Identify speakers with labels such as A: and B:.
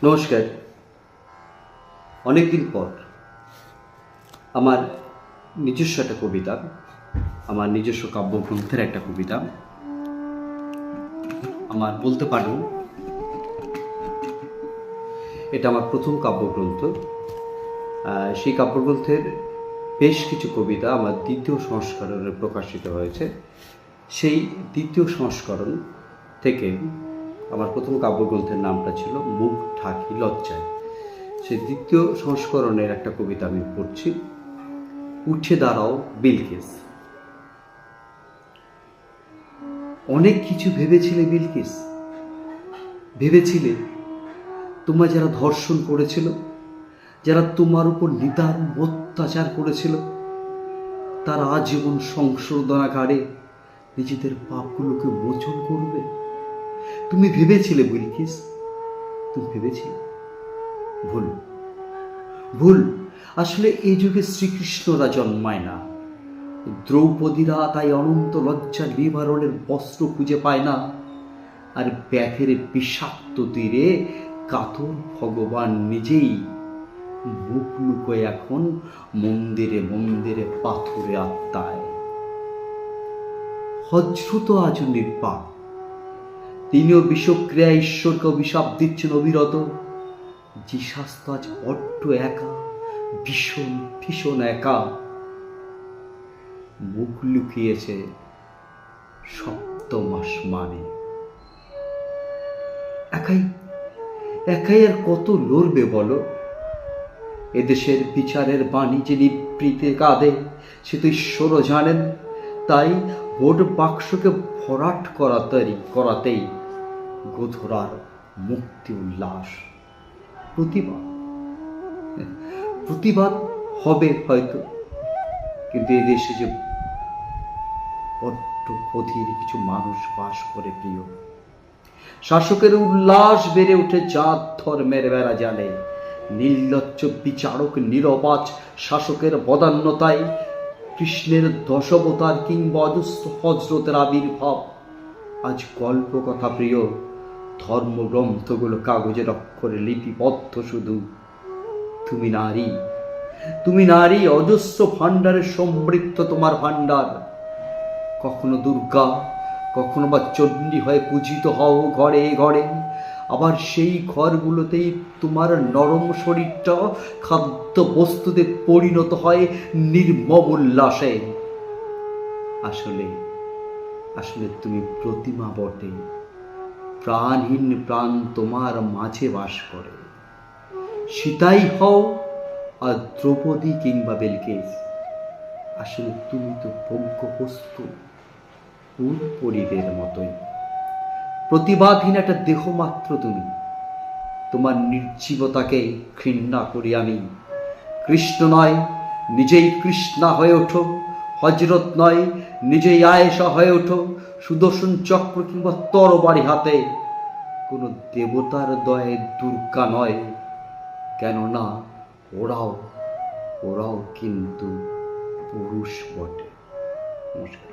A: নমস্কার। অনেকদিন পর আমার নিজস্ব একটা কবিতা, আমার নিজস্ব কাব্যগ্রন্থের একটা কবিতা, আমার বলতে পারেন এটা আমার প্রথম কাব্যগ্রন্থ। সেই কাব্যগ্রন্থের বেশ কিছু কবিতা আমার দ্বিতীয় সংস্করণে প্রকাশিত হয়েছে। সেই দ্বিতীয় সংস্করণ থেকে আমার প্রথম কাব্যগ্রন্থের নামটা ছিল মুখ ঢাকি লজ্জায়। সেই দ্বিতীয় সংস্করণের একটা কবিতা আমি পড়ছি। উঠে দাঁড়াও বিলকিস। অনেক কিছু ভেবেছিলে বিলকিস, ভেবেছিলে তোমার যারা ধর্ষণ করেছিল, যারা তোমার উপর নিদারুণ অত্যাচার করেছিল, তারা আজীবন সংশোধনাগারে নিজেদের পাপগুলোকে মোচন করবে। তুমি ভেবেছিলে বিলকিস, তুমি ভেবেছিলে। ভুল, ভুল। আসলে এই যুগে শ্রীকৃষ্ণরা জন্মায় না, দ্রৌপদীরা তাই অনন্ত লজ্জা নিবারণের বস্ত্র খুঁজে পায় না। আর ব্যাঘের বিষাক্ত তীরে কাতর ভগবান নিজেই মুখ লুকোয় এখন মন্দিরে মন্দিরে পাথুরে আত্মায়। হজরত আজ নির্বাক, তিনিও বিষক্রিয়া ঈশ্বরকে অভিশাপ দিচ্ছেন অবিরত। জিসাস তো আজ বড্ড একা, ভীষণ ভীষণ একা। মুখ লুকিয়েছে সপ্তম আসমানে। একাই একাই আর কত লড়বে বলো? এদেশের বিচারের বাণী যে নিবৃতে কাঁদে, সে তো ঈশ্বরও জানেন। তাই ভোট বাক্সকে ভরাট করাতেই গোধরার মুক্তি উল্লাস। প্রতিবাদ হবে হয়তো, কিন্তু এই দেশে যে বড্ড অধীর কিছু মানুষ বাস করে প্রিয়। শাসকের উল্লাস বেড়ে উঠে জাত ধর্মের বেড়া জালে। নির্লজ্জ বিচারক নিরবাচ শাসকের বদান্যতায় কৃষ্ণের দশবতার কিংবা অজস্র হজরতের আবির্ভাব। আজ গল্প কথা প্রিয়, ধর্মগ্রন্থগুলো কাগজের অক্ষরে লিপিবদ্ধ শুধু। তুমি নারী, তুমি নারী, অজস্র ভাণ্ডারে সমৃদ্ধ তোমার ভাণ্ডার। কখনো দুর্গা, কখনো বা চণ্ডী হয়ে পূজিত হও ঘরে ঘরে। আবার সেই ঘরগুলোতেই তোমার নরম শরীরটা খাদ্য বস্তুতে পরিণত হয় নির্মম উল্লাসে। আসলে আসলে তুমি প্রতিমা বটে, প্রাণহীন প্রাণ তোমার মাঝে বাস করে। সীতাই হও আর দ্রৌপদী কিংবা বিলকিস, আসলে তুমি তো ভোগ্য বস্তু, পরীদের মতোই। প্রতিবাদহীন একটা দেহ মাত্র তুমি। তোমার নির্জীবতাকে ঘৃণা করি আমি। কৃষ্ণ নয় নিজেই কৃষ্ণা হয়ে ওঠো, হজরত নয় নিজেই আয়েশা হয়ে ওঠো, সুদর্শন চক্র কিংবা তরবারি হাতে। কোনো দেবতার দয়ে দুর্গা নয়, কেননা ওরাও কিন্তু পুরুষ বটে। নমস্কার।